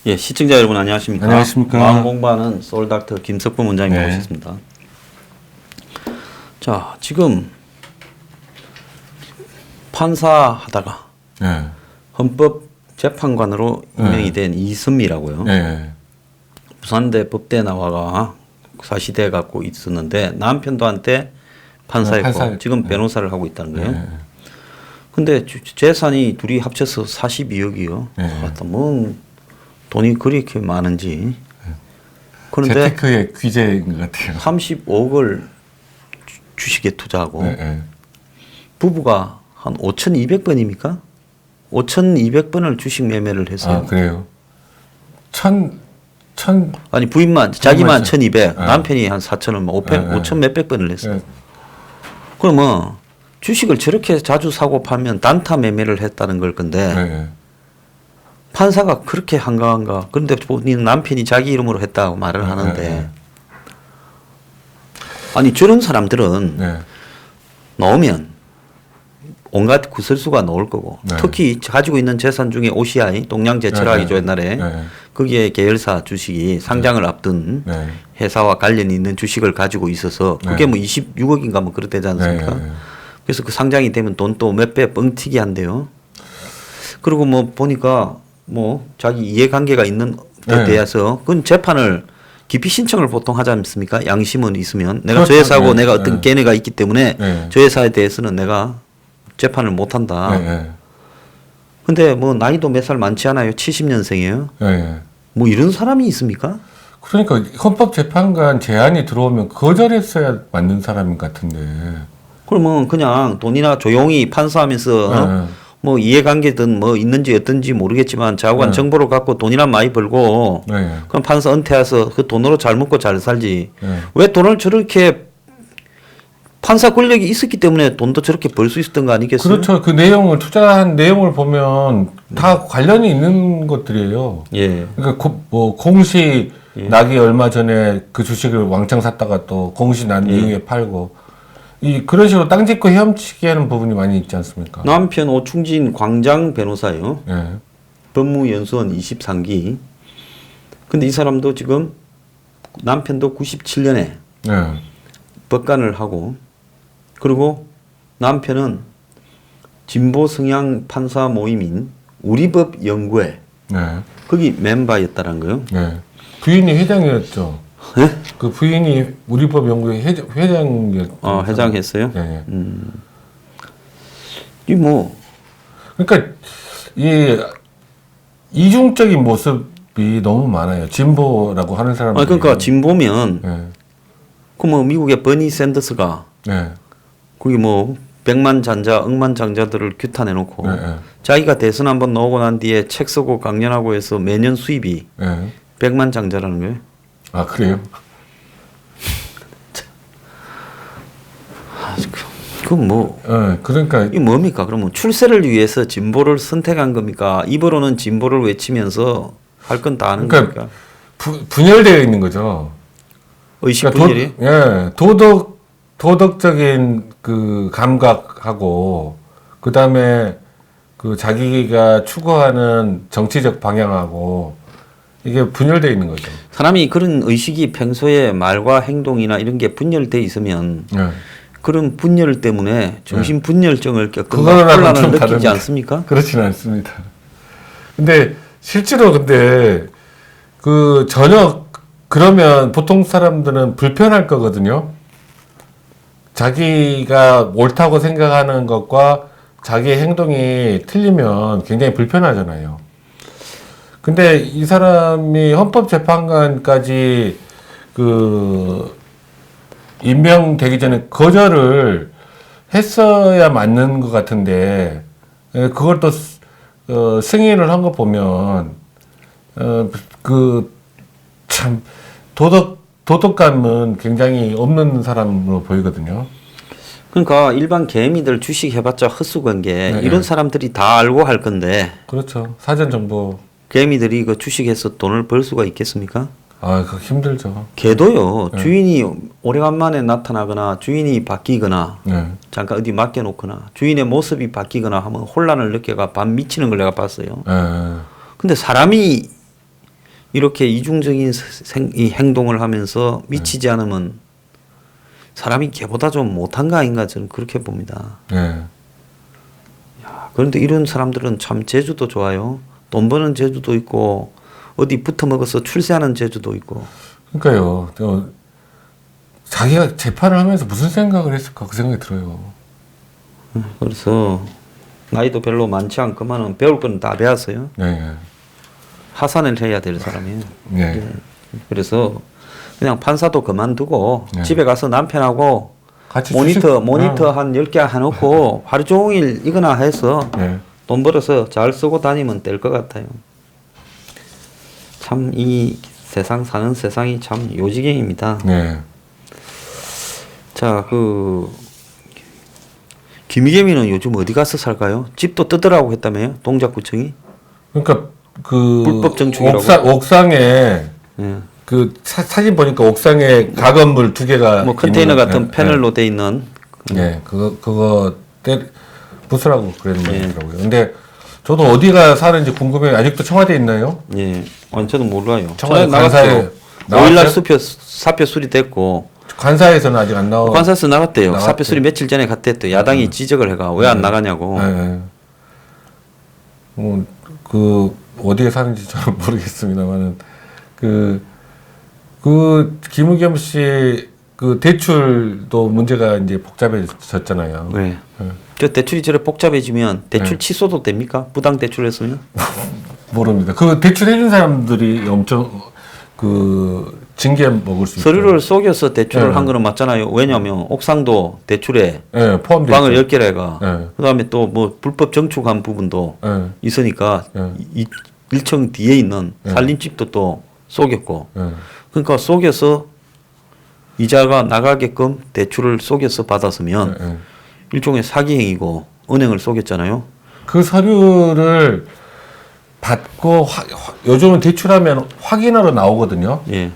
예, 시청자 여러분 안녕하십니까? 안녕하십니까? 마음 공부하는 소울닥터 김석범 원장님 네. 모셨습니다. 자, 지금 판사하다가 네. 헌법재판관으로 임명이 된 이선미라고요. 네. 부산대 법대 나와가 사시대 갖고 있었는데 남편도 한테 판사였고 판사. 지금 변호사를 하고 있다는 거예요. 네. 근데 재산이 둘이 합쳐서 42억이요. 네. 뭐 돈이 그렇게 많은지. 그런데 재테크의 귀재인 것 같아요. 35억을 주식에 투자하고 네. 네. 부부가 한 5,200번입니까? 5,200번을 주식 매매를 했어요. 아, 그래요? 아니 부인만 자기만 부인만 1,200, 네. 남편이 한 4,000원, 500, 네. 5,000 몇백 번을 했어요. 네. 그러면 주식을 저렇게 자주 사고 팔면 단타 매매를 했다는 걸 건데 네. 판사가 그렇게 한가한가? 그런데 본인 남편이 자기 이름으로 했다고 말을 하는데 네. 아니 저런 사람들은 네. 나오면 온갖 구설수가 나올 거고 네. 특히 가지고 있는 재산 중에 OCI 동양제철학이죠 네. 옛날에 네. 거기에 계열사 주식이 상장을 앞둔 네. 회사와 관련이 있는 주식을 가지고 있어서 그게 네. 뭐 26억인가 뭐 그렇대지 않습니까? 네. 그래서 그 상장이 되면 돈 또 몇 배 뻥튀기 한대요. 그리고 뭐 보니까 뭐 자기 이해관계가 있는 데 네. 대해서 그건 재판을 기피 신청을 보통 하지 않습니까? 양심은 있으면 내가 그렇죠. 저 회사하고 네. 내가 어떤 네. 견해가 있기 때문에 네. 저 회사에 대해서는 내가 재판을 못 한다. 네. 근데 뭐 나이도 몇 살 많지 않아요. 70년생이에요. 네. 뭐 이런 사람이 있습니까? 그러니까 헌법재판관 제안이 들어오면 거절했어야 맞는 사람 같은데. 그러면 그냥 돈이나 조용히 판사하면서 네. 뭐 이해관계든 뭐 있는지 어떤지 모르겠지만 자우간 네. 정보를 갖고 돈이나 많이 벌고 네. 그럼 판사 은퇴해서 그 돈으로 잘 먹고 잘 살지. 네. 왜 돈을 저렇게 판사 권력이 있었기 때문에 돈도 저렇게 벌 수 있었던 거 아니겠어요? 그렇죠. 그 내용을 투자한 내용을 보면 다 관련이 있는 것들이에요. 예. 그러니까 뭐 공시 예. 나기 얼마 전에 그 주식을 왕창 샀다가 또 공시 난 이후에 팔고 그런 식으로 땅 짚고 헤엄치게 하는 부분이 많이 있지 않습니까? 남편 오충진 광장 변호사예요. 예. 법무연수원 23기. 근데 이 사람도 지금 남편도 97년에 예. 법관을 하고 그리고 남편은 진보 성향 판사 모임인 우리법 연구회 예. 거기 멤버였다는 거예요. 예. 부인이 회장이었죠. 네? 그 부인이 우리법 연구회 회장이었죠. 회장했어요. 예. 이 뭐 그러니까 이 이중적인 모습이 너무 많아요. 진보라고 하는 사람들이. 그러니까 진보면 예. 그 뭐 미국의 버니 샌더스가 예. 거기 뭐 100만 잔자, 억만 장자들을 규탄해 놓고 예. 자기가 대선 한번 나오고 난 뒤에 책 쓰고 강연하고 해서 매년 수입이 예. 100만 장자라는 거예요. 아, 그래요? 그건 뭐 예. 그러니까 이 뭡니까? 그러면 출세를 위해서 진보를 선택한 겁니까? 입으로는 진보를 외치면서 할 건 다 하는 그러니까 겁니까? 분열되어 있는 거죠. 의식 그러니까 분열이? 예, 도덕적인 그 감각하고 그 다음에 그 자기가 추구하는 정치적 방향하고 이게 분열되어 있는 거죠. 사람이 그런 의식이 평소에 말과 행동이나 이런 게 분열돼 있으면 예. 그런 분열 때문에 정신 분열증을 겪거나 그거랑은 혼란을 좀 느끼지 다릅니다. 않습니까? 그렇지는 않습니다. 근데 실제로 근데 그 전혀 그러면 보통 사람들은 불편할 거거든요. 자기가 옳다고 생각하는 것과 자기의 행동이 틀리면 굉장히 불편하잖아요. 근데 이 사람이 헌법재판관까지 그 임명되기 전에 거절을 했어야 맞는 것 같은데 그걸 또 승인을 한 거 보면 그 참 도덕감은 굉장히 없는 사람으로 보이거든요. 그러니까 일반 개미들 주식 해봤자 헛수고한 게 네, 이런 네. 사람들이 다 알고 할 건데 그렇죠. 사전 정보. 개미들이 그 주식해서 돈을 벌 수가 있겠습니까? 아, 그거 힘들죠. 개도요. 네. 주인이 오래간만에 나타나거나 주인이 바뀌거나 네. 잠깐 어디 맡겨놓거나 주인의 모습이 바뀌거나 하면 혼란을 느껴가 반 미치는 걸 내가 봤어요. 네. 근데 사람이 이렇게 이중적인 이 행동을 하면서 미치지 않으면 사람이 걔보다 좀 못한 거 아닌가 저는 그렇게 봅니다. 네. 그런데 이런 사람들은 참 재주도 좋아요. 돈 버는 재주도 있고 어디 붙어 먹어서 출세하는 재주도 있고. 그러니까요. 자기가 재판을 하면서 무슨 생각을 했을까 그 생각이 들어요. 그래서 나이도 별로 많지 않고만은 배울 건 다 배웠어요. 네. 하산을 해야 될 사람이에요. 네. 그래서 그냥 판사도 그만두고 네. 집에 가서 남편하고 같이 모니터 한 10개 해놓고 하루 종일 이거나 해서 네. 돈 벌어서 잘 쓰고 다니면 될 것 같아요. 참 이 세상 사는 세상이 참 요지경입니다. 네. 자, 김희겸이는 요즘 어디 가서 살까요? 집도 뜯으라고 했다며요? 동작구청이? 그러니까 불법 증축이라고? 옥상에 예. 그 사진 보니까 옥상에 가건물 2개가 뭐 컨테이너 있는, 같은 패널로 돼 있는. 네, 그거 부수라고 예. 그랬더라고요. 근데 저도 어디가 사는지 궁금해요. 아직도 청와대에 있나요? 예. 아니, 저도 몰라요. 청와대 나갔죠. 관사에 5일날 사표 수리됐고. 관사에서는 아직 안 나와. 관사에서 나갔대요. 나갔대요. 사표 수리 며칠 전에 갔댔대요. 야당이 지적을 해가 왜 안 나가냐고. 네. 그 어디에 사는지 저는 모르겠습니다만은 그 김의겸 씨 그 대출도 문제가 이제 복잡해졌잖아요. 네. 저 대출이 저래 복잡해지면 대출 네. 취소도 됩니까? 부당 대출했으면? 모릅니다. 그 대출 해준 사람들이 엄청 그 징계 먹을 수 서류를 속여서 대출을 네. 한 거는 맞잖아요. 왜냐하면 옥상도 대출에 네, 포함돼 방을 있죠. 10개를 해가 네. 그다음에 또 뭐 불법 정축한 부분도 네. 있으니까 네. 1층 뒤에 있는 네. 살림집도 또 속였고 네. 그러니까 속여서 이자가 나가게끔 대출을 속여서 받았으면 네. 일종의 사기 행위고 은행을 속였잖아요. 그 서류를 받고 요즘은 대출하면 확인하러 나오거든요. 예.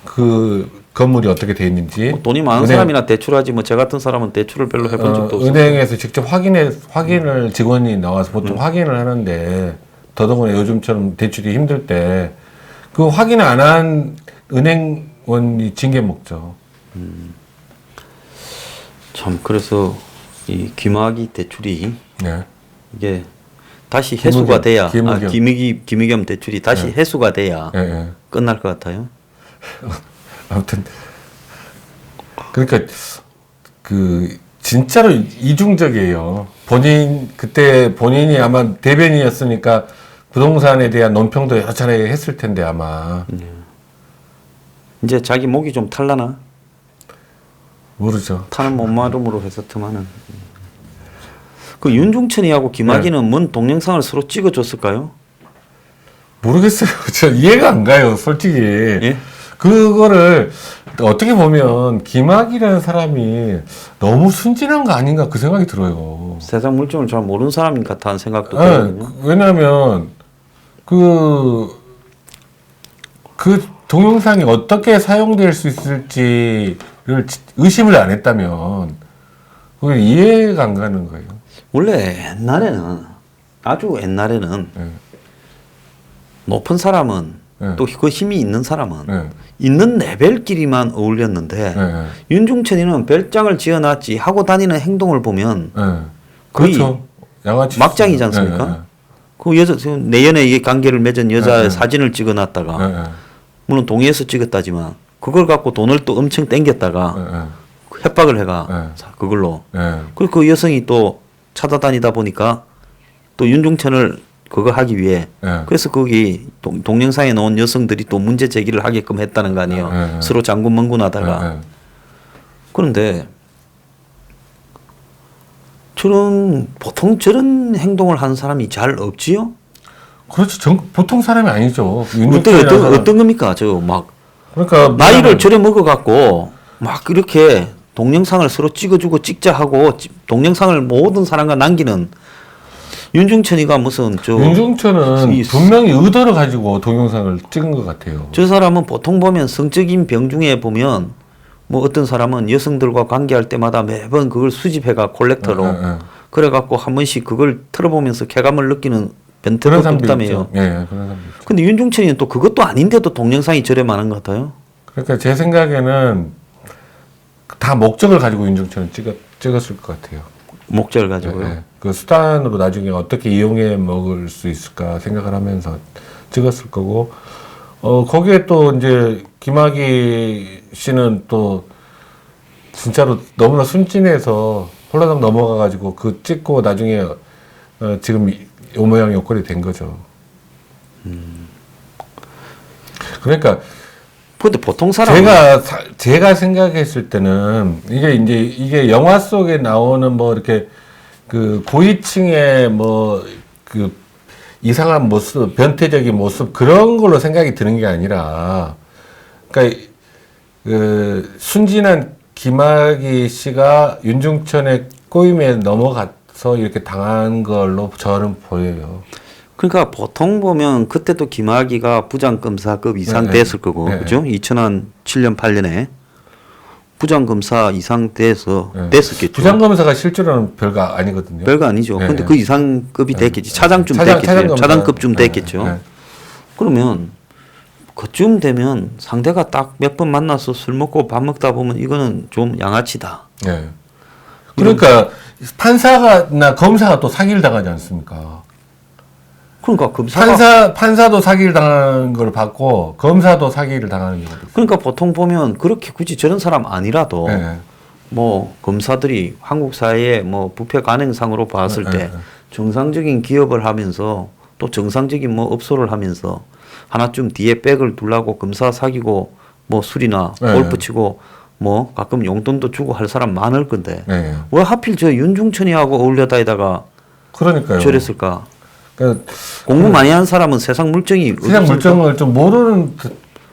그 건물이 어떻게 돼 있는지. 뭐 돈이 많은 은행- 사람이나 대출하지 뭐 저 같은 사람은 대출을 별로 해본 적도 없어요. 은행에서 직접 확인을 직원이 나와서 보통 확인을 하는데 더더구나 요즘처럼 대출이 힘들 때 그 확인 안 한 은행원이 징계 먹죠. 참 그래서 이 귀마기 대출이 네. 이게 다시 해소가 돼야 김의겸 대출이 다시 네. 해소가 돼야 네, 네. 끝날 것 같아요. 아무튼 그러니까 그 진짜로 이중적이에요. 그때 본인이 아마 대변인이었으니까 부동산에 대한 논평도 여러 차례 했을 텐데 아마 이제 자기 목이 좀 탈라나? 모르죠. 타는 몸마름으로 해서 틈하는. 그 윤중천이하고 김학의는 뭔 동영상을 서로 찍어줬을까요? 모르겠어요. 저 이해가 안 가요, 솔직히. 예? 그거를 어떻게 보면 김학이라는 사람이 너무 순진한 거 아닌가 그 생각이 들어요. 세상 물정을 잘 모르는 사람 같다는 생각도 네, 들거든요. 왜냐하면 그 동영상이 어떻게 사용될 수 있을지를 의심을 안 했다면 그게 이해가 안 가는 거예요. 원래 옛날에는 아주 옛날에는 네. 높은 사람은 네. 또 그 힘이 있는 사람은 네. 있는 레벨끼리만 어울렸는데 네. 윤중천이는 별장을 지어놨지 하고 다니는 행동을 보면 네. 거의 그렇죠. 양아치 막장이지 않습니까? 네. 그 여자 지금 내연에 이 관계를 맺은 여자의 네. 사진을 찍어놨다가 네. 네. 물론 동의해서 찍었다지만 그걸 갖고 돈을 또 엄청 땡겼다가 네. 네. 협박을 해가 네. 자, 그걸로 네. 그리고 그 여성이 또 찾아다니다 보니까 또 윤중천을 그거 하기 위해 네. 그래서 거기 동영상에 나온 여성들이 또 문제 제기를 하게끔 했다는 거 아니에요. 네. 서로 장군멍군하다가 네. 네. 그런데 보통 저런 행동을 하는 사람이 잘 없지요? 그렇지. 보통 사람이 아니죠. 어떤 겁니까? 저 막 그러니까 나이를 저래 먹어갖고 막 이렇게 동영상을 서로 찍어주고 찍자 하고 동영상을 모든 사람과 남기는 윤중천이가 무슨 윤중천은 분명히 의도를 가지고 동영상을 찍은 것 같아요. 저 사람은 보통 보면 성적인 병중에 보면 뭐 어떤 사람은 여성들과 관계할 때마다 매번 그걸 수집해가 콜렉터로 네. 그래갖고 한 번씩 그걸 틀어보면서 쾌감을 느끼는 그런 변태도 사람도 있다며요. 있죠. 예, 그런 사람도 있죠. 근데 윤종천이는 또 그것도 아닌데도 동영상이 저래 많은 것 같아요. 그러니까 제 생각에는 다 목적을 가지고 윤종천을 찍었을 것 같아요. 목적을 가지고요. 예, 그 수단으로 나중에 어떻게 이용해 먹을 수 있을까 생각을 하면서 찍었을 거고, 거기에 또 이제 김학의 씨는 또 진짜로 너무나 순진해서 홀라당 넘어가가지고 그 찍고 나중에 지금 요 모양 요꼴이 된 거죠. 그러니까 근데 보통 사람 제가 생각했을 때는 이게 영화 속에 나오는 뭐 이렇게 그 고위층의 뭐 그 이상한 모습, 변태적인 모습 그런 걸로 생각이 드는 게 아니라, 그러니까 그 순진한 김학의 씨가 윤중천의 꼬임에 넘어가서 이렇게 당한 걸로 저는 보여요. 그러니까 보통 보면 그때도 김학의가 부장검사급 이상 네, 됐을 거고, 네. 그죠? 2007년 8년에 부장검사 이상 돼서 됐었겠죠. 부장검사가 실제로는 별거 아니거든요. 별거 아니죠. 네, 근데 네. 그 이상급이 됐겠지. 차장쯤 됐겠죠. 차장검사. 차장급쯤 네, 됐겠죠. 네. 그러면 그쯤 되면 상대가 딱 몇 번 만나서 술 먹고 밥 먹다 보면 이거는 좀 양아치다. 네. 그러니까 판사나 검사가 또 사기를 당하지 않습니까? 그러니까 검사가 판사도 사기를 당하는 걸 받고 검사도 사기를 당하는 경우도 있어요. 그러니까 보통 보면 그렇게 굳이 저런 사람 아니라도 네. 뭐 검사들이 한국 사회의 뭐 부패 관행상으로 봤을 때 정상적인 기업을 하면서 또 정상적인 뭐 업소를 하면서 하나쯤 뒤에 백을 두려고 검사 사귀고 뭐 술이나 골프 치고 뭐 가끔 용돈도 주고 할 사람 많을 건데 네. 왜 하필 저 윤중천이하고 어울려 다니다가 그러니까요. 저랬을까? 그러니까 공부 많이 한 사람은 세상 물정이 세상 물정을 좀 모르는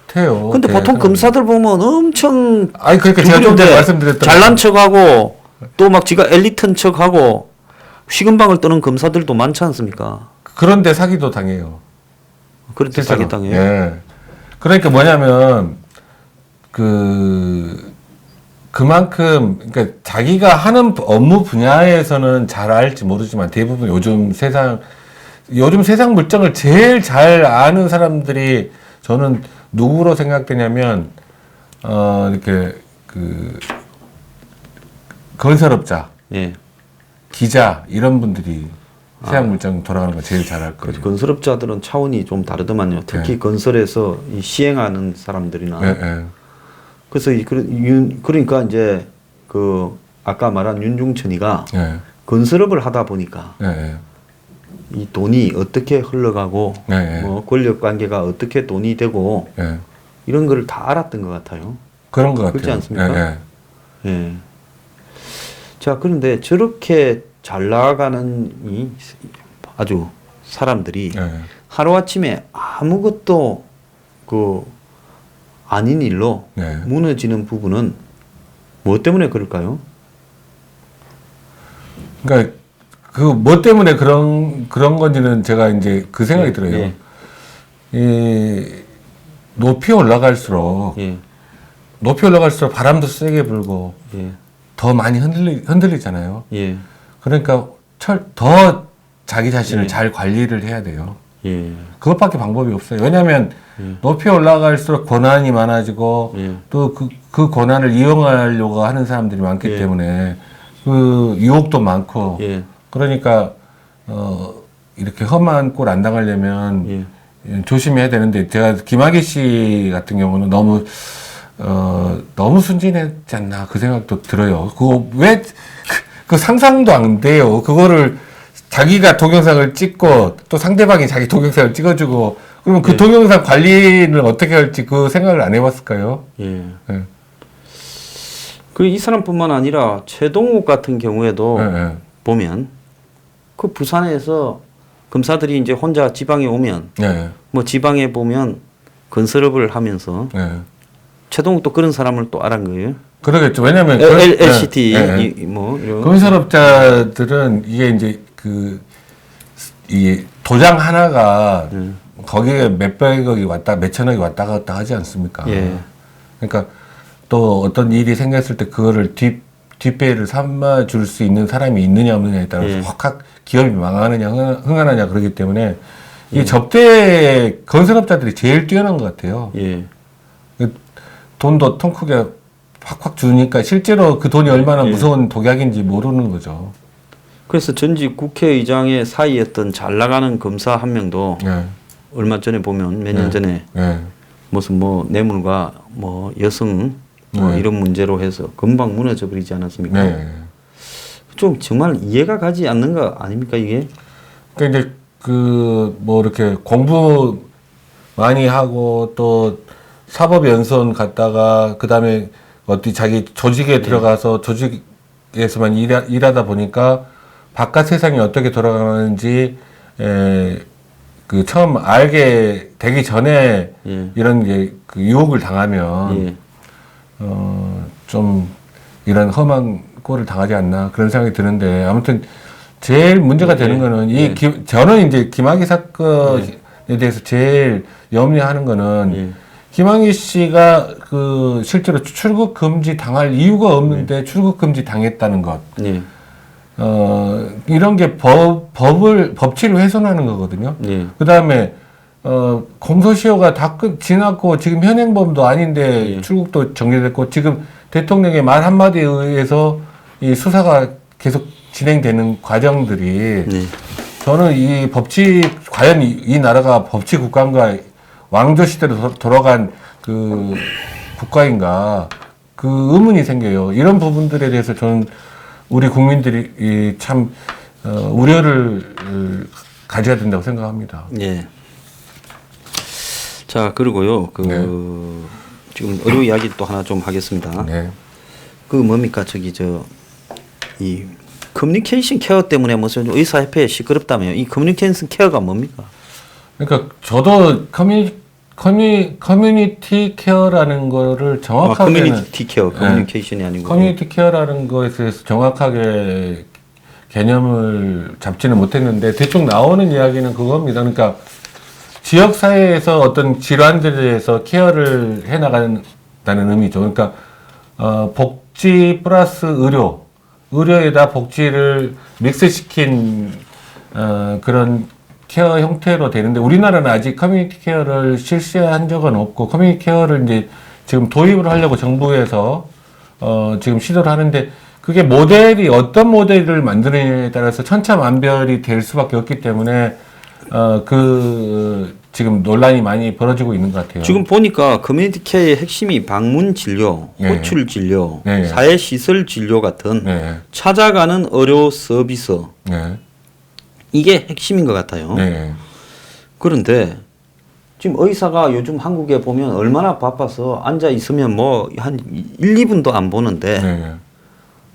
듯해요. 근데 보통 검사들 보면 엄청 아니 그러니까 제가 좀 전에 말씀드렸던 잘난 척하고 또 막 지가 엘리트인 척하고 식은방을 떠는 검사들도 많지 않습니까? 그런데 사기도 당해요. 그런데 사기 당해요. 예. 그러니까 뭐냐면 그만큼 그러니까 자기가 하는 업무 분야에서는 잘 알지 모르지만 대부분 요즘 세상 물정을 제일 잘 아는 사람들이 저는 누구로 생각되냐면 이렇게 그 건설업자, 예. 기자 이런 분들이 세상 물정 돌아가는 거 제일 잘 알 거예요. 건설업자들은 차원이 좀 다르더만요. 특히 건설에서 이 시행하는 사람들이나. 그래서 그러니까 이제 그 아까 말한 윤중천이가 건설업을 하다 보니까 이 돈이 어떻게 흘러가고 뭐 권력 관계가 어떻게 돈이 되고 이런 거를 다 알았던 것 같아요. 그런 것 같아요. 그렇지 않습니까? 예. 자, 그런데 저렇게 잘 나가는 이 아주 사람들이 하루아침에 아무것도 그 아닌 일로 무너지는 부분은 뭐 때문에 그럴까요? 그러니까 그 뭐 때문에 그런 건지는 제가 이제 그 생각이 들어요. 이 높이 올라갈수록 바람도 세게 불고 더 많이 흔들리잖아요. 그러니까 더 자기 자신을 잘 관리를 해야 돼요. 그것밖에 방법이 없어요. 왜냐하면 높이 올라갈수록 권한이 많아지고 또 그 권한을 이용하려고 하는 사람들이 많기 때문에 그 유혹도 많고 그러니까 이렇게 험한 꼴 안 당하려면 조심해야 되는데 제가 김학의 씨 같은 경우는 너무 순진했지 않나 그 생각도 들어요. 그거 왜 그 상상도 안 돼요. 그거를 자기가 동영상을 찍고 또 상대방이 자기 동영상을 찍어주고 그러면 그 동영상 관리를 어떻게 할지 그 생각을 안 해봤을까요? 그 이 사람뿐만 아니라 최동욱 같은 경우에도 보면 그 부산에서 검사들이 이제 혼자 지방에 오면 뭐 지방에 보면 건설업을 하면서 최동욱도 그런 사람을 또 알은 거예요. 그러겠죠. 왜냐하면 LCT 뭐 이런 건설업자들은 이게 이제 이 도장 하나가 거기에 몇백억이 몇천억이 왔다 갔다 하지 않습니까? 그러니까 또 어떤 일이 생겼을 때 그거를 뒷배를 삼아줄 수 있는 사람이 있느냐 없느냐에 따라서 예. 확 기업이 망하느냐 흥하느냐 그러기 때문에 이 접대 건설업자들이 제일 뛰어난 것 같아요. 예. 돈도 통 크게 확확 주니까 실제로 그 돈이 얼마나 무서운 독약인지 모르는 거죠. 그래서 전직 국회의장의 사이였던 잘 나가는 검사 한 명도 예. 얼마 전에 보면 몇 년 전에 예. 무슨 뭐 뇌물과 뭐 여성 뭐 이런 문제로 해서 금방 무너져 버리지 않았습니까? 네. 좀 정말 이해가 가지 않는 거 아닙니까 이게? 그러니까 이제 그 뭐 이렇게 공부 많이 하고 또 사법연수원 갔다가 그 다음에 어디 자기 조직에 들어가서 조직에서만 일하다 보니까 바깥 세상이 어떻게 돌아가는지 그 처음 알게 되기 전에 이런 게 그 유혹을 당하면 좀 이런 험한 꼴을 당하지 않나 그런 생각이 드는데 아무튼 제일 문제가 되는 거는 저는 이제 김학의 사건에 대해서 제일 염려하는 거는 김학의 씨가 그 실제로 출국 금지 당할 이유가 없는데 출국 금지 당했다는 것. 이런 게 법치를 훼손하는 거거든요. 그 다음에 공소시효가 다 지났고 지금 현행범도 아닌데 출국도 정리됐고 지금 대통령의 말 한마디에 의해서 이 수사가 계속 진행되는 과정들이 저는 이 과연 이 나라가 법치 국가인가 왕조 시대로 돌아간 그 국가인가 그 의문이 생겨요. 이런 부분들에 대해서 저는 우리 국민들이 참 우려를 가져야 된다고 생각합니다. 예. 자, 그리고요, 지금 의료 이야기 또 하나 좀 하겠습니다. 그 뭡니까, 이 커뮤니케이션 케어 때문에 무슨 의사협회에 시끄럽다며요. 이 커뮤니케이션 케어가 뭡니까? 그러니까 저도 커뮤니티 케어라는 거를 정확하게는 커뮤니티 케어, 커뮤니케이션이 아니고 커뮤니티 케어라는 거에 대해서 정확하게 개념을 잡지는 못했는데 대충 나오는 이야기는 그겁니다. 그러니까 지역 사회에서 어떤 질환들에 대해서 케어를 해 나간다는 의미죠. 그러니까 복지 플러스 의료에다 복지를 믹스시킨 그런 케어 형태로 되는데 우리나라는 아직 커뮤니티 케어를 실시한 적은 없고 커뮤니티 케어를 이제 지금 도입을 하려고 정부에서 지금 시도를 하는데 그게 모델이 어떤 모델을 만드느냐에 따라서 천차만별이 될 수밖에 없기 때문에 지금 논란이 많이 벌어지고 있는 것 같아요. 지금 보니까 커뮤니티 케어의 핵심이 방문 진료, 호출 진료, 사회 시설 진료 같은 찾아가는 의료 서비스. 이게 핵심인 것 같아요. 그런데 지금 의사가 요즘 한국에 보면 얼마나 바빠서 앉아 있으면 뭐 한 1, 2분도 안 보는데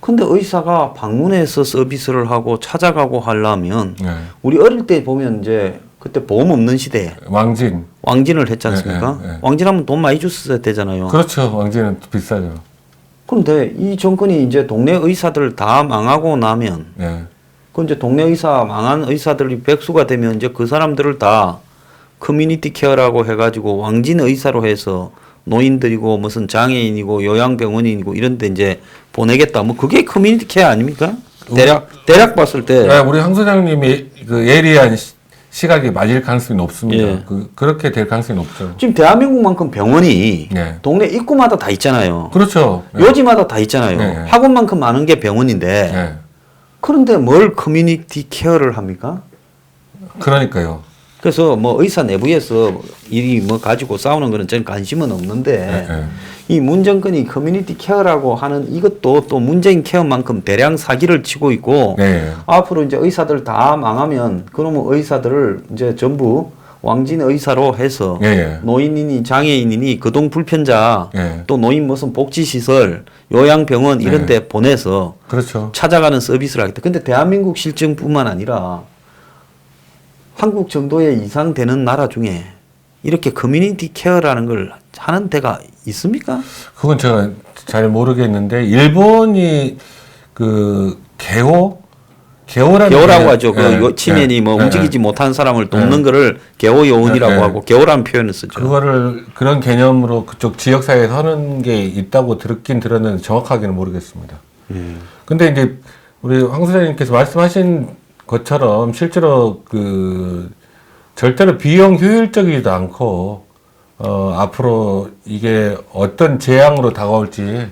근데 의사가 방문해서 서비스를 하고 찾아가고 하려면 우리 어릴 때 보면 이제 그때 보험 없는 시대에 왕진을 했지 않습니까? 왕진하면 돈 많이 줬어야 되잖아요. 그렇죠. 왕진은 비싸죠. 그런데 이 정권이 이제 동네 의사들 다 망하고 나면 그 이제 동네 의사 망한 의사들이 백수가 되면 이제 그 사람들을 다 커뮤니티 케어라고 해가지고 왕진 의사로 해서 노인들이고 무슨 장애인이고 요양병원이고 이런 데 이제 보내겠다. 뭐 그게 커뮤니티 케어 아닙니까? 대략 봤을 때. 우리 황 소장님이 그 예리한 시각이 맞을 가능성이 높습니다. 그렇게 될 가능성이 높죠. 지금 대한민국만큼 병원이 동네 입구마다 다 있잖아요. 그렇죠. 요지마다 다 있잖아요. 학원만큼 많은 게 병원인데 그런데 뭘 커뮤니티 케어를 합니까? 그러니까요. 그래서 뭐 의사 내부에서 일이 뭐 가지고 싸우는 거는 저는 관심은 없는데 이 문정권이 커뮤니티 케어라고 하는 이것도 또 문재인 케어만큼 대량 사기를 치고 있고 앞으로 이제 의사들 다 망하면 그러면 의사들을 이제 전부 왕진 의사로 해서 노인이니 장애인이니 거동 불편자 또 노인 무슨 복지시설 요양병원 이런 데 보내서 찾아가는 서비스를 하겠다. 근데 대한민국 실정뿐만 아니라 한국 정도의 이상 되는 나라 중에 이렇게 커뮤니티 케어라는 걸 하는 데가 있습니까? 그건 제가 잘 모르겠는데 일본이 그 개호라고 하죠. 그 치매니 뭐 움직이지 못한 사람을 돕는 거를 개호 요원이라고 하고 개호라는 표현을 쓰죠. 그런 개념으로 그쪽 지역 사회에 하는 게 있다고 듣긴 들었는데 정확하게는 모르겠습니다. 근데 이제 우리 황 소장님께서 말씀하신 것처럼 실제로 그 절대로 비용 효율적이지도 않고 앞으로 이게 어떤 재앙으로 다가올지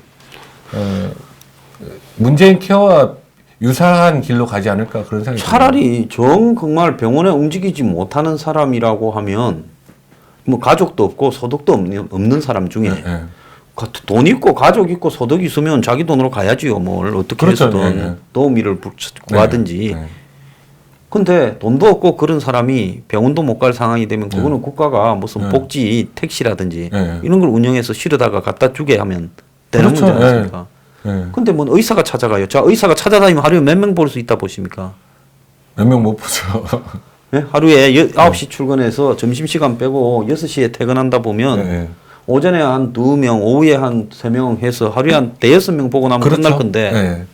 문재인 케어와 유사한 길로 가지 않을까 그런 생각이 차라리 정말 병원에 움직이지 못하는 사람이라고 하면 뭐 가족도 없고 소득도 없는 사람 중에 돈 있고 가족 있고 소득 있으면 자기 돈으로 가야지요. 뭘 어떻게 그렇죠. 해서든 도우미를 구하든지. 근데 돈도 없고 그런 사람이 병원도 못 갈 상황이 되면 그거는 국가가 무슨 복지 택시라든지 이런 걸 운영해서 실어다가 갖다 주게 하면 되는 그렇죠. 문제 아닙니까? 근데 뭐 의사가 찾아가요. 자, 의사가 찾아다니면 하루에 몇 명 볼 수 있다 보십니까? 몇 명 못 보죠. 네? 하루에 9시 출근해서 점심시간 빼고 6시에 퇴근한다 보면 오전에 한 2명, 오후에 한 3명 해서 하루에 한 5-6명 보고 나면 그렇죠. 끝날 건데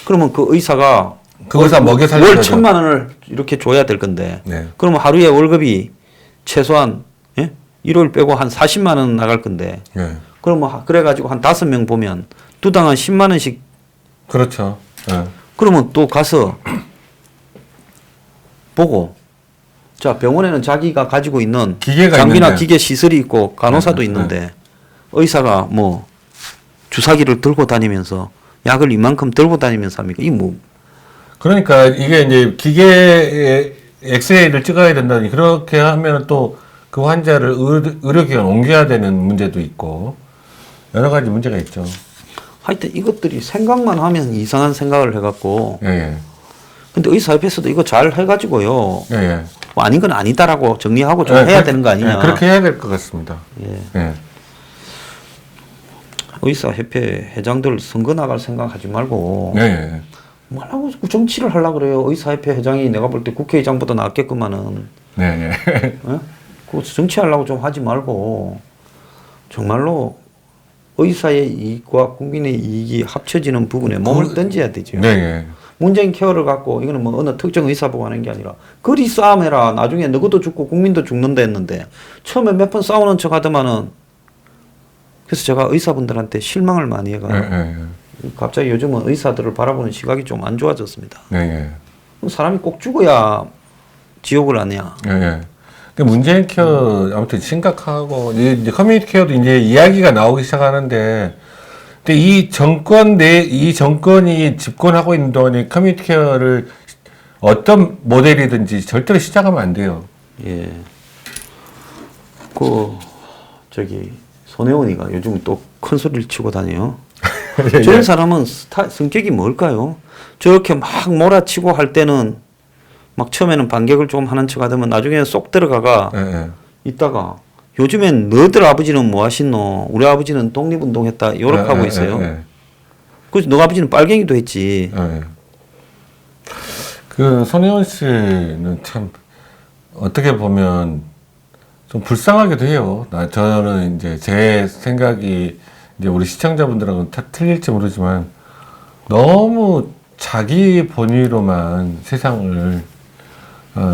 그러면 그 의사가 그 의사 먹여 월 살려야죠. 1,000만 원을 이렇게 줘야 될 건데 그러면 하루에 월급이 최소한 일요일 빼고 한 40만 원 나갈 건데 그러면 그래가지고 한 5명 보면 두당 한 10만 원씩 그렇죠. 그러면 또 가서 보고 자 병원에는 자기가 가지고 있는 기계가 장비나 있는데. 기계 시설이 있고 간호사도 있는데 의사가 뭐 주사기를 들고 다니면서 약을 이만큼 들고 다니면서 합니까? 이 뭐 그러니까 이게 이제 기계에 엑스레이를 찍어야 된다니 그렇게 하면 또 그 환자를 의료기관 옮겨야 되는 문제도 있고 여러 가지 문제가 있죠. 하여튼 이것들이 생각만 하면 이상한 생각을 해갖고 근데 의사협회에서도 이거 잘 해가지고요. 뭐 아닌 건 아니다라고 정리하고 좀 해야 되는 거 아니냐. 그렇게 해야 될 것 같습니다. 의사협회 회장들 선거 나갈 생각하지 말고 뭐라고 정치를 하려고 그래요. 의사협회 회장이 내가 볼 때 국회의장보다 낫겠구만은. 그 정치하려고 좀 하지 말고 정말로 의사의 이익과 국민의 이익이 합쳐지는 부분에 몸을 던져야 되죠. 문재인 케어를 갖고 이거는 뭐 어느 특정 의사 보고 하는 게 아니라 그리 싸움해라. 나중에 너도 죽고 국민도 죽는다 했는데 처음에 몇 번 싸우는 척 하더만은 그래서 제가 의사분들한테 실망을 많이 해가지고 갑자기 요즘은 의사들을 바라보는 시각이 좀 안 좋아졌습니다. 사람이 꼭 죽어야 지옥을 안 해야. 문재인 케어 아무튼 심각하고 이제 커뮤니티 케어도 이제 이야기가 나오기 시작하는데 근데 이 정권이 집권하고 있는 동안에 커뮤니티 케어를 어떤 모델이든지 절대로 시작하면 안 돼요. 저기 손혜원이가 요즘 또 큰 소리를 치고 다녀요. 저런 사람은 성격이 뭘까요? 저렇게 막 몰아치고 할 때는 막 처음에는 반격을 좀 하는 척 하다면 나중에 쏙 들어가가 있다가 요즘엔 너들 아버지는 뭐 하시노? 우리 아버지는 독립운동했다 요렇게 하고 있어요. 그래서 너 아버지는 빨갱이도 했지. 그 손혜원 씨는 참 어떻게 보면 좀 불쌍하기도 해요. 저는 이제 제 생각이 이제 우리 시청자분들하고는 틀릴지 모르지만 너무 자기 본위로만 세상을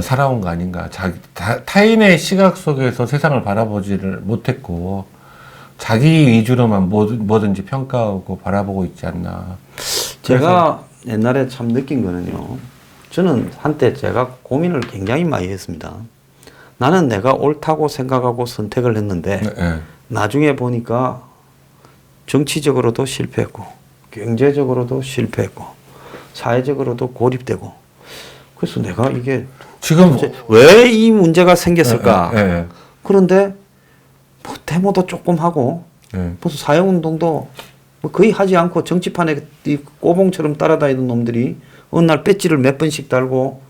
살아온 거 아닌가. 타인의 시각 속에서 세상을 바라보지를 못했고 자기 위주로만 뭐든지 평가하고 바라보고 있지 않나. 제가 옛날에 참 느낀 거는요. 저는 한때 제가 고민을 굉장히 많이 했습니다. 나는 내가 옳다고 생각하고 선택을 했는데 나중에 보니까 정치적으로도 실패했고 경제적으로도 실패했고 사회적으로도 고립되고 그래서 내가 이게 지금 왜 이 문제가 생겼을까? 그런데 뭐 데모도 조금 하고 무슨 사회운동도 뭐 거의 하지 않고 정치판에 이 꼬봉처럼 따라다니던 놈들이 어느 날 배지를 몇 번씩 달고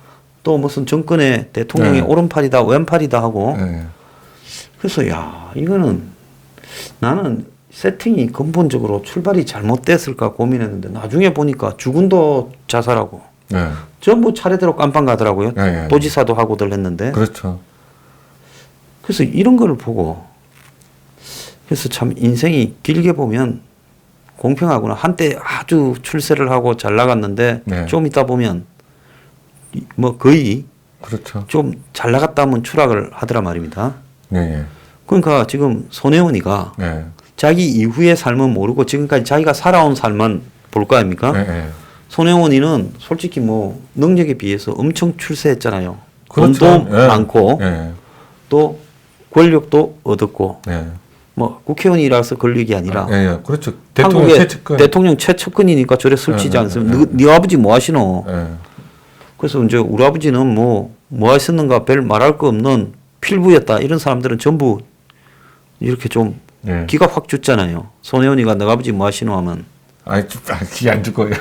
또 무슨 정권의 대통령이 오른팔이다 왼팔이다 하고 그래서 야 이거는 나는 세팅이 근본적으로 출발이 잘못됐을까 고민했는데 나중에 보니까 주군도 자살하고 전부 차례대로 깜빵 가더라고요. 도지사도 하고들 했는데. 그렇죠. 그래서 이런 걸 보고 그래서 참 인생이 길게 보면 공평하구나. 한때 아주 출세를 하고 잘 나갔는데 좀 있다 보면 뭐 거의 그렇죠. 좀 잘 나갔다 하면 추락을 하더라 말입니다. 그러니까 지금 손혜원이가 자기 이후의 삶은 모르고 지금까지 자기가 살아온 삶은 볼 거 아닙니까? 네. 손혜원이는 솔직히 뭐 능력에 비해서 엄청 출세했잖아요. 그렇죠. 돈도 네. 많고 네. 또 권력도 얻었고 네. 뭐 국회의원이라서 권력이 아니라 그렇죠. 대통령 한국의 최측근. 대통령 최측근이니까 저래 설치지 않습니까? 네. 네 아버지 뭐 하시노? 네. 그래서 이제 우리 아버지는 뭐 하셨는가 별 말할 거 없는 필부였다. 이런 사람들은 전부 이렇게 좀 네. 기가 확 죽잖아요. 손혜원이가 너 아버지 뭐 하시노 하면 기 안 죽어요.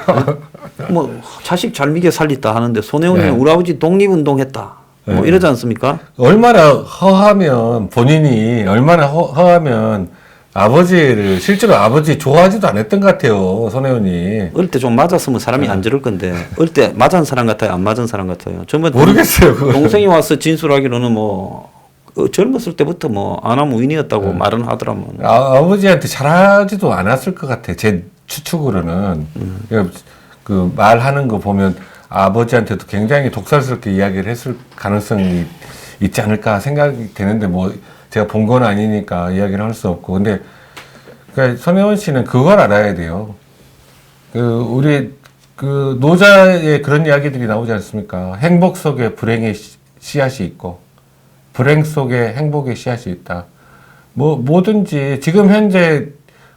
뭐 자식 잘 먹여 살렸다 하는데 손혜원이는 네. 우리 아버지 독립운동했다. 뭐 네. 이러지 않습니까? 얼마나 허하면 본인이 얼마나 허하면 아버지를 실제로 아버지 좋아하지도 않았던 것 같아요. 손혜원이. 어릴 때 좀 맞았으면 사람이 안 저럴 건데 어릴 때 맞은 사람 같아요? 안 맞은 사람 같아요? 전부 모르겠어요. 그걸. 동생이 와서 진술하기로는 뭐 젊었을 때부터 뭐 아나무인이었다고 말은 하더라면. 아버지한테 잘하지도 않았을 것 같아. 제 추측으로는. 그 말하는 거 보면 아버지한테도 굉장히 독살스럽게 이야기를 했을 가능성이 있지 않을까 생각이 되는데 뭐 제가 본 건 아니니까 이야기를 할 수 없고. 근데 그러니까 손혜원 씨는 그걸 알아야 돼요. 우리 노자의 그런 이야기들이 나오지 않습니까? 행복 속에 불행의 씨앗이 있고 불행 속에 행복의 씨앗이 있다. 뭐든지 지금 현재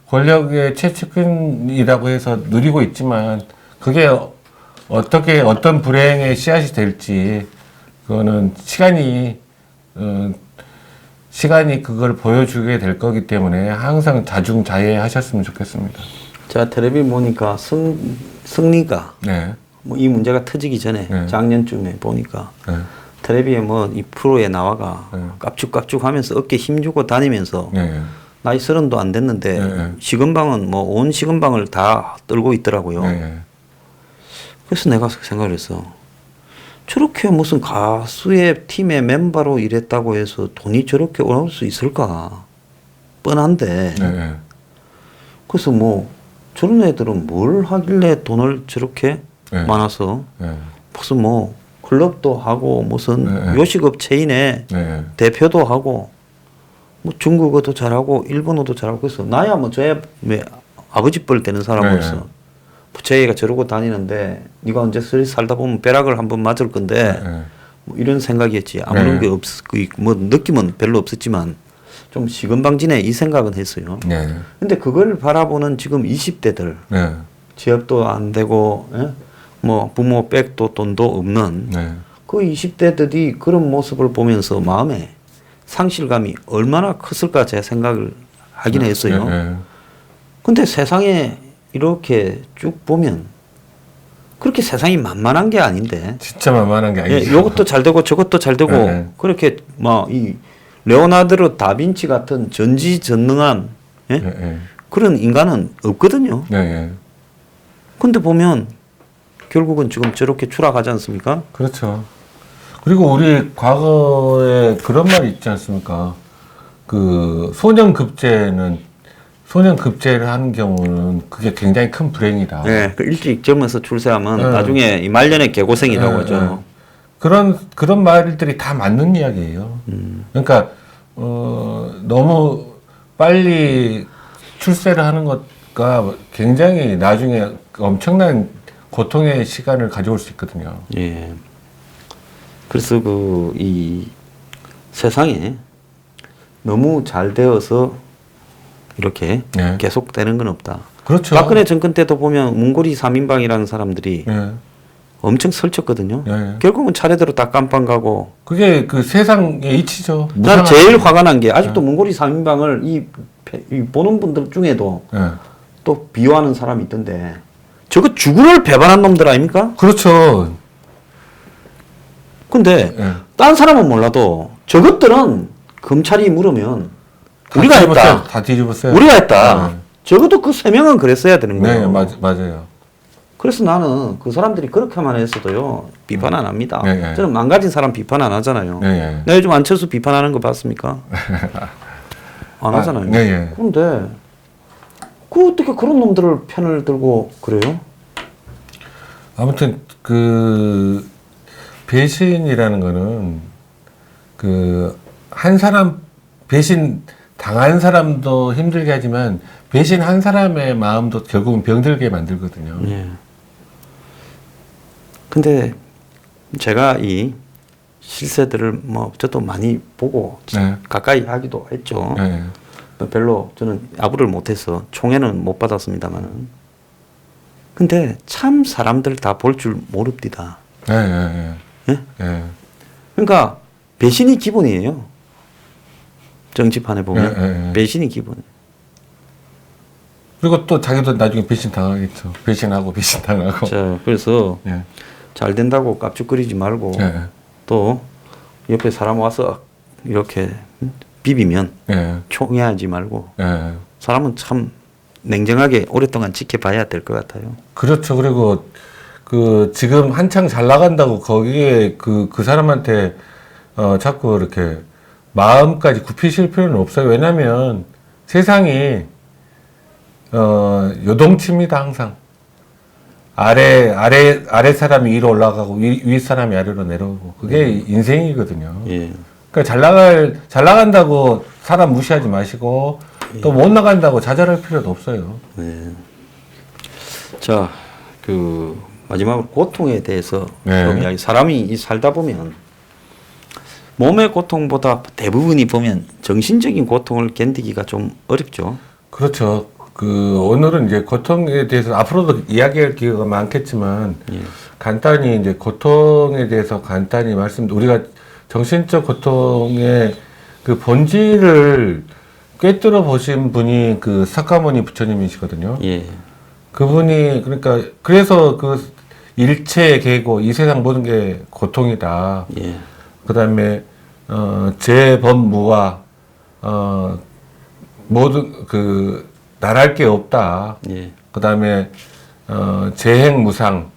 권력의 최측근이라고 해서 누리고 있지만 그게 어떻게 어떤 불행의 씨앗이 될지 그거는 시간이 그걸 보여주게 될 거기 때문에 항상 자중자애하셨으면 좋겠습니다. 제가 텔레비 보니까 승리가 네. 뭐 이 문제가 터지기 전에 네. 작년쯤에 보니까 네. 텔레비에 뭐 이 프로에 나와가 네. 깝죽깝죽 하면서 어깨 힘주고 다니면서 네. 나이 30도 안 됐는데 네. 식은방은 뭐 온 식은방을 다 떨고 있더라고요. 네. 그래서 내가 생각을 했어. 저렇게 무슨 가수의 팀의 멤버로 일했다고 해서 돈이 저렇게 올라올 수 있을까? 뻔한데. 네. 그래서 뭐 저런 애들은 뭘 하길래 돈을 저렇게 네. 많아서 네. 무슨 뭐 클럽도 하고 무슨 네. 요식업 체인의 네. 대표도 하고 뭐 중국어도 잘하고 일본어도 잘하고 그래서 나야 뭐 저야 왜 아버지 뻘 되는 사람으로서 네. 저 애가 저러고 다니는데 네가 언제 살다 보면 벼락을 한번 맞을 건데 네. 뭐 이런 생각이었지 아무런 네. 게 뭐 느낌은 별로 없었지만 좀 시건방지네 이 생각은 했어요. 네. 근데 그걸 바라보는 지금 20대들 네. 취업도 안 되고 뭐 부모 백도 돈도 없는 네. 그 20대들이 그런 모습을 보면서 마음에 상실감이 얼마나 컸을까 제 생각을 하긴 했어요. 네. 근데 세상에 이렇게 쭉 보면 그렇게 세상이 만만한 게 아닌데 진짜 만만한 게 아니죠. 이것도 잘 되고 저것도 잘 되고 네. 그렇게 막 이 레오나르도 다빈치 같은 전지전능한 네. 그런 인간은 없거든요. 네. 근데 보면 결국은 지금 저렇게 추락하지 않습니까? 그렇죠. 그리고 우리 과거에 그런 말이 있지 않습니까? 그 소년급제를 하는 경우는 그게 굉장히 큰 불행이다. 네, 그 일찍 젊어서 출세하면 네. 나중에 이 말년의 개고생이라고 네, 하죠. 네. 그런 말들이 다 맞는 이야기예요. 그러니까 너무 빨리 출세를 하는 것과 굉장히 나중에 엄청난 고통의 시간을 가져올 수 있거든요. 예. 그래서 이 세상에 너무 잘 되어서 이렇게 네. 계속되는 건 없다. 그렇죠. 박근혜 정권 때도 보면 문고리 3인방이라는 사람들이 네. 엄청 설쳤거든요. 네. 결국은 차례대로 다 깜빵 가고. 그게 그 세상의 이치죠. 난 제일 화가 난 게 아직도 문고리 3인방을 이 보는 분들 중에도 네. 또 비호하는 사람이 있던데 저거 주군을 배반한 놈들 아닙니까? 그렇죠. 근데 네. 딴 사람은 몰라도 저것들은 검찰이 물으면 우리가 했다. 다 뒤집었어요. 우리가 했다. 네. 적어도 그 3명은 그랬어야 되는 거예요. 네, 맞아요. 그래서 나는 그 사람들이 그렇게만 했어도요 비판 안 합니다. 네. 저는 망가진 사람 비판 안 하잖아요. 네. 나 요즘 안철수 비판하는 거 봤습니까? 안 하잖아요. 네. 그런데 그 어떻게 그런 놈들을 편을 들고 그래요? 아무튼 그 배신이라는 거는 그 한 사람 배신 당한 사람도 힘들게 하지만 배신한 사람의 마음도 결국은 병들게 만들거든요. 예. 근데 제가 이 실세들을 뭐 저도 많이 보고 네. 가까이 하기도 했죠. 네. 별로 저는 아부를 못해서 총애는 못 받았습니다만은. 근데 참 사람들 다 볼 줄 모릅니다. 네, 네, 예? 네. 그러니까 배신이 기본이에요. 정치판에 보면 네. 배신이 기본. 그리고 또 자기도 나중에 배신 당하겠죠. 배신하고 배신 당하고. 자, 그래서 네. 잘 된다고 깝죽거리지 말고 네. 또 옆에 사람 와서 이렇게 비비면 네. 총애하지 말고 네. 사람은 참 냉정하게 오랫동안 지켜봐야 될 것 같아요. 그렇죠. 그리고 그 지금 한창 잘 나간다고 거기에 그 사람한테 자꾸 이렇게 마음까지 굽히실 필요는 없어요. 왜냐면 세상이 요동칩니다, 항상. 아래 사람이 위로 올라가고 위 사람이 아래로 내려오고 그게 인생이거든요. 예. 그러니까 잘 나간다고 사람 무시하지 마시고 또 못 나간다고 좌절할 필요도 없어요. 네. 자, 그 마지막으로 고통에 대해서 네. 좀 이야기. 사람이 이 살다 보면 몸의 고통보다 대부분이 보면 정신적인 고통을 견디기가 좀 어렵죠. 그렇죠. 오늘은 이제 고통에 대해서 앞으로도 이야기할 기회가 많겠지만 예. 간단히 이제 고통에 대해서 간단히 우리가 정신적 고통의 그 본질을 꿰뚫어 보신 분이 그 사카모니 부처님이시거든요. 예. 그분이 그래서 그 일체 계고 이 세상 모든 게 고통이다. 예. 그다음에 재범무와 모든 나랄 게 없다. 예. 그다음에 재행무상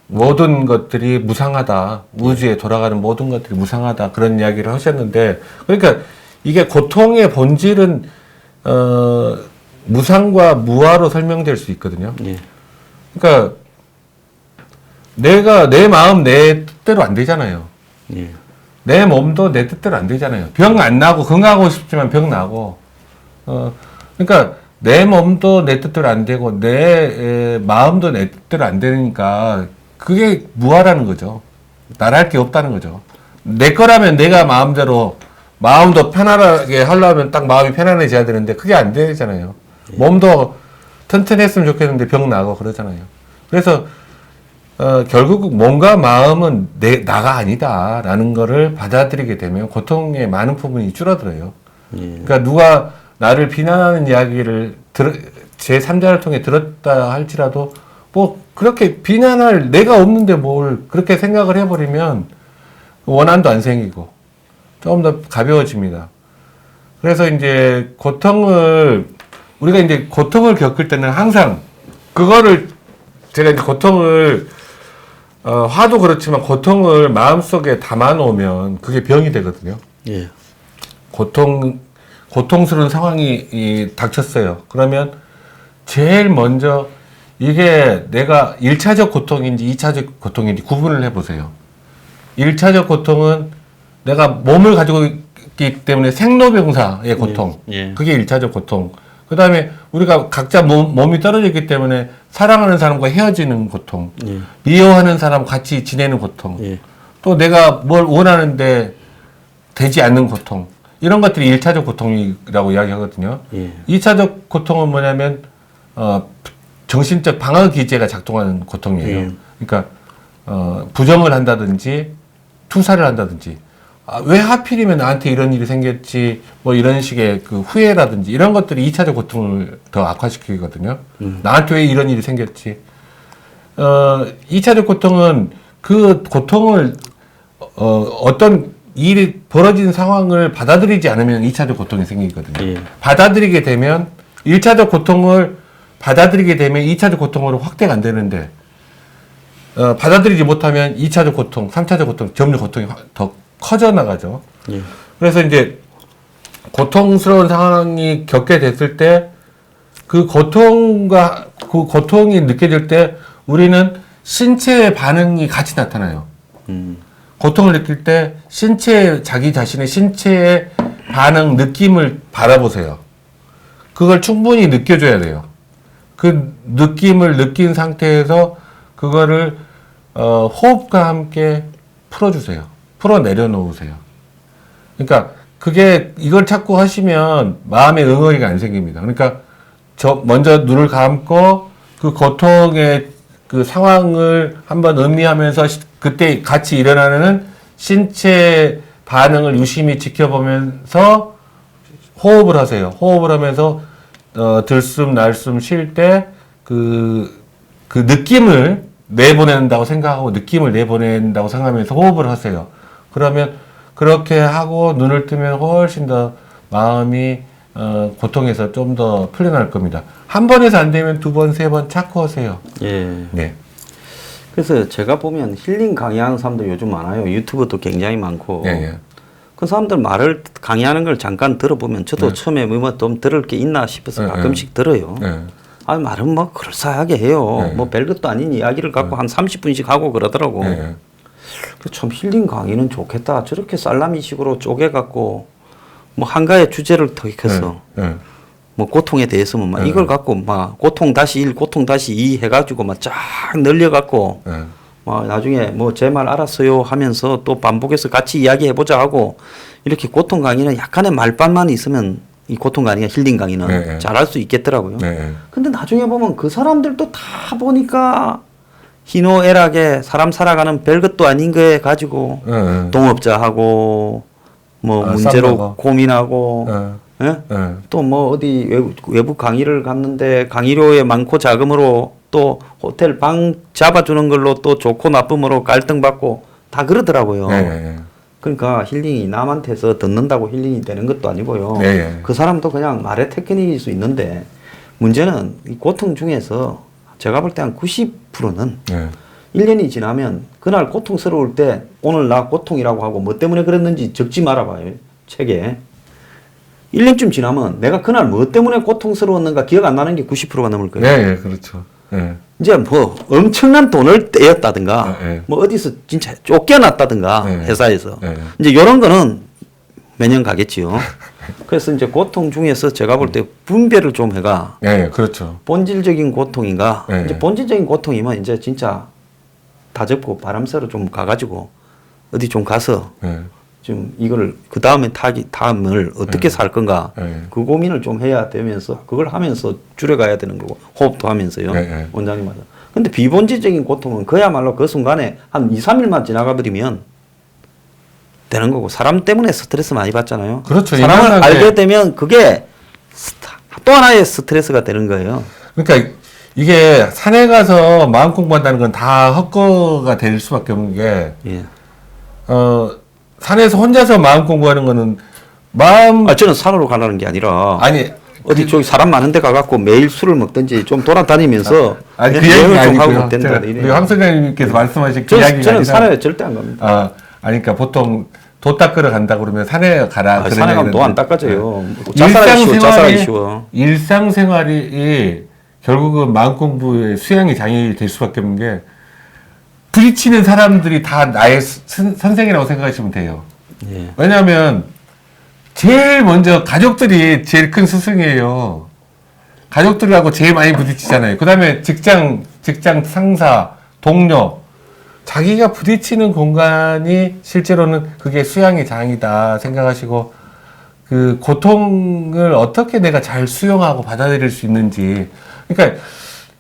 모든 것들이 무상하다. 우주에 돌아가는 모든 것들이 무상하다. 그런 이야기를 하셨는데 그러니까 이게 고통의 본질은 무상과 무아로 설명될 수 있거든요. 예. 그러니까 내 마음 내 뜻대로 안 되잖아요. 예. 내 몸도 내 뜻대로 안 되잖아요. 병 안 나고 건강하고 싶지만 병 나고. 그러니까 내 몸도 내 뜻대로 안 되고 내 마음도 내 뜻대로 안 되니까 그게 무아라는 거죠. 나랄 게 없다는 거죠. 내 거라면 내가 마음도 편안하게 하려면 딱 마음이 편안해져야 되는데 그게 안 되잖아요. 몸도 튼튼했으면 좋겠는데 병 나고 그러잖아요. 그래서 결국 몸과 마음은 나가 아니다라는 거를 받아들이게 되면 고통의 많은 부분이 줄어들어요. 예. 그러니까 누가 나를 비난하는 이야기를 제3자를 통해 들었다 할지라도 뭐 그렇게 비난할 내가 없는데 뭘 그렇게 생각을 해버리면 원한도 안 생기고 조금 더 가벼워집니다. 그래서 이제 우리가 이제 고통을 겪을 때는 항상 제가 이제 고통을 화도 그렇지만 고통을 마음속에 담아 놓으면 그게 병이 되거든요. 예. 고통스러운 상황이 닥쳤어요. 그러면 제일 먼저 이게 내가 1차적 고통인지 2차적 고통인지 구분을 해보세요. 1차적 고통은 내가 몸을 가지고 있기 때문에 생로병사의 고통. 예. 그게 1차적 고통. 그 다음에 우리가 각자 몸이 떨어졌기 때문에 사랑하는 사람과 헤어지는 고통. 예. 미워하는 사람 같이 지내는 고통. 예. 또 내가 뭘 원하는데 되지 않는 고통. 이런 것들이 1차적 고통이라고 이야기하거든요. 예. 2차적 고통은 뭐냐면 정신적 방어 기제가 작동하는 고통이에요. 예. 그러니까 부정을 한다든지 투사를 한다든지 왜 하필이면 나한테 이런 일이 생겼지 뭐 이런 식의 그 후회라든지 이런 것들이 2차적 고통을 더 악화시키거든요. 나한테 왜 이런 일이 생겼지. 2차적 고통은 그 고통을 어떤 일이 벌어진 상황을 받아들이지 않으면 2차적 고통이 생기거든요. 예. 받아들이게 되면 1차적 고통을 받아들이게 되면 2차적 고통으로 확대가 안 되는데 받아들이지 못하면 2차적 고통, 3차적 고통, 점점 고통이 더 커져 나가죠. 예. 그래서 이제 고통스러운 상황이 겪게 됐을 때 그 고통이 느껴질 때 우리는 신체의 반응이 같이 나타나요. 고통을 느낄 때 자기 자신의 신체의 반응, 느낌을 바라보세요. 그걸 충분히 느껴줘야 돼요. 그 느낌을 느낀 상태에서 그거를 호흡과 함께 풀어주세요. 풀어 내려놓으세요. 그러니까 그게 이걸 자꾸 하시면 마음의 응어리가 안 생깁니다. 그러니까 먼저 눈을 감고 그 고통의 그 상황을 한번 음미하면서 그때 같이 일어나는 신체 반응을 유심히 지켜보면서 호흡을 하세요. 호흡을 하면서 들숨 날숨 쉴 때 그 느낌을 내보낸다고 생각하고 느낌을 내보낸다고 생각하면서 호흡을 하세요. 그러면 그렇게 하고 눈을 뜨면 훨씬 더 마음이 고통에서 좀 더 풀려날 겁니다. 한 번에서 안 되면 두 번, 세 번 자꾸 하세요. 예. 네. 그래서 제가 보면 힐링 강의하는 사람들 요즘 많아요. 유튜브도 굉장히 많고. 예, 예. 그 사람들 말을 강의하는 걸 잠깐 들어보면 저도 네. 처음에 뭐 좀 들을 게 있나 싶어서 네, 가끔씩 들어요. 네. 아, 말은 뭐 그럴싸하게 해요. 네. 뭐 별것도 아닌 이야기를 갖고 한 30분씩 하고 그러더라고. 네. 참 힐링 강의는 좋겠다. 저렇게 살라미식으로 쪼개갖고 뭐 한가의 주제를 더해서 네. 뭐 고통에 대해서는 막 네. 이걸 갖고 막 고통 다시 1, 고통 다시 2 해가지고 막 쫙 늘려갖고 네. 뭐 나중에 뭐 제 말 알았어요 하면서 또 반복해서 같이 이야기해보자 하고 이렇게 고통 강의는 약간의 말반만 있으면 이 고통 강의가 힐링 강의는 네. 잘할 수 있겠더라고요. 네. 근데 나중에 보면 그 사람들도 다 보니까 희노애락에 사람 살아가는 별것도 아닌 거에 가지고 네. 동업자하고 뭐 문제로 쌈먹어. 고민하고 네. 예? 네. 또 뭐 어디 외부 강의를 갔는데 강의료에 많고 자금으로 또 호텔 방 잡아주는 걸로 또 좋고 나쁨으로 갈등받고 다 그러더라고요. 네. 그러니까 힐링이 남한테서 듣는다고 힐링이 되는 것도 아니고요. 네. 그 사람도 그냥 말의 테크닉일 수 있는데 문제는 이 고통 중에서 제가 볼 때 한 90%는 네. 1년이 지나면 그날 고통스러울 때 오늘 나 고통이라고 하고 뭐 때문에 그랬는지 적지 말아봐요. 책에. 1년쯤 지나면 내가 그날 뭐 때문에 고통스러웠는가 기억 안 나는 게 90%가 넘을 거예요. 네. 그렇죠. 네. 이제 뭐 엄청난 돈을 떼었다든가 네. 뭐 어디서 진짜 쫓겨났다든가 네. 회사에서 네. 이제 이런 거는 몇 년 가겠지요. 그래서 이제 고통 중에서 제가 볼 때 분별을 좀 해가 네. 그렇죠. 본질적인 고통인가 네. 이제 본질적인 고통이면 이제 진짜 다 접고 바람 쐬러 좀 가가지고 어디 좀 가서 네. 좀 이거를 그 다음에 다음을 어떻게 살 건가 네. 그 고민을 좀 해야 되면서 그걸 하면서 줄여가야 되는 거고 호흡도 하면서요. 네. 원장님 말씀. 근데 비본질적인 고통은 그야말로 그 순간에 한 2, 3일만 지나가 버리면 되는 거고 사람 때문에 스트레스 많이 받잖아요. 그렇죠. 사람을 인간한테- 알게 되면 그게 또 하나의 스트레스가 되는 거예요. 그러니까 이게 산에 가서 마음 공부한다는 건 다 헛거가 될 수밖에 없는 게 예. 산에서 혼자서 마음 공부하는 거는 마음 아, 저는 산으로 가라는 게 아니라 아니 어디 저기 사람 많은 데 가갖고 매일 술을 먹든지 좀 돌아다니면서 아니 그 여행을 얘기 좀 하고 아니고요. 된다. 제가 우리 황 선생님께서 말씀하신 그 저는 이야기가 아니라 산에 절대 안 갑니다. 아니 그러니까 보통 도 닦으러 간다 그러면 산에 가라. 아, 그런 산에 가면 얘기는- 도 안 닦아져요. 네. 자살하기 쉬워. 일상생활이 결국은 마음 공부의 수양이 장애가 될 수밖에 없는 게 부딪히는 사람들이 다 나의 선생이라고 생각하시면 돼요. 예. 왜냐하면 제일 먼저 가족들이 제일 큰 스승이에요. 가족들하고 제일 많이 부딪히잖아요. 그 다음에 직장 상사, 동료, 자기가 부딪히는 공간이 실제로는 그게 수양의 장이다 생각하시고 그 고통을 어떻게 내가 잘 수용하고 받아들일 수 있는지. 그러니까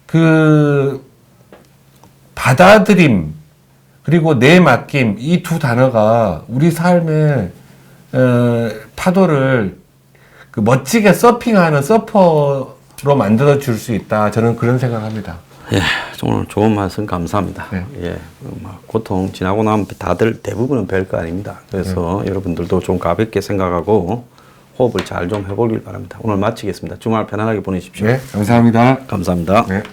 그 받아들임 그리고 내 맡김 이 두 단어가 우리 삶의 파도를 그 멋지게 서핑하는 서퍼로 만들어 줄 수 있다. 저는 그런 생각합니다. 예, 오늘 좋은 말씀 감사합니다. 네. 예, 고통 지나고 나면 다들 대부분은 별거 아닙니다. 그래서 여러분들도 좀 가볍게 생각하고 호흡을 잘 좀 해보길 바랍니다. 오늘 마치겠습니다. 주말 편안하게 보내십시오. 네, 감사합니다. 감사합니다. 네.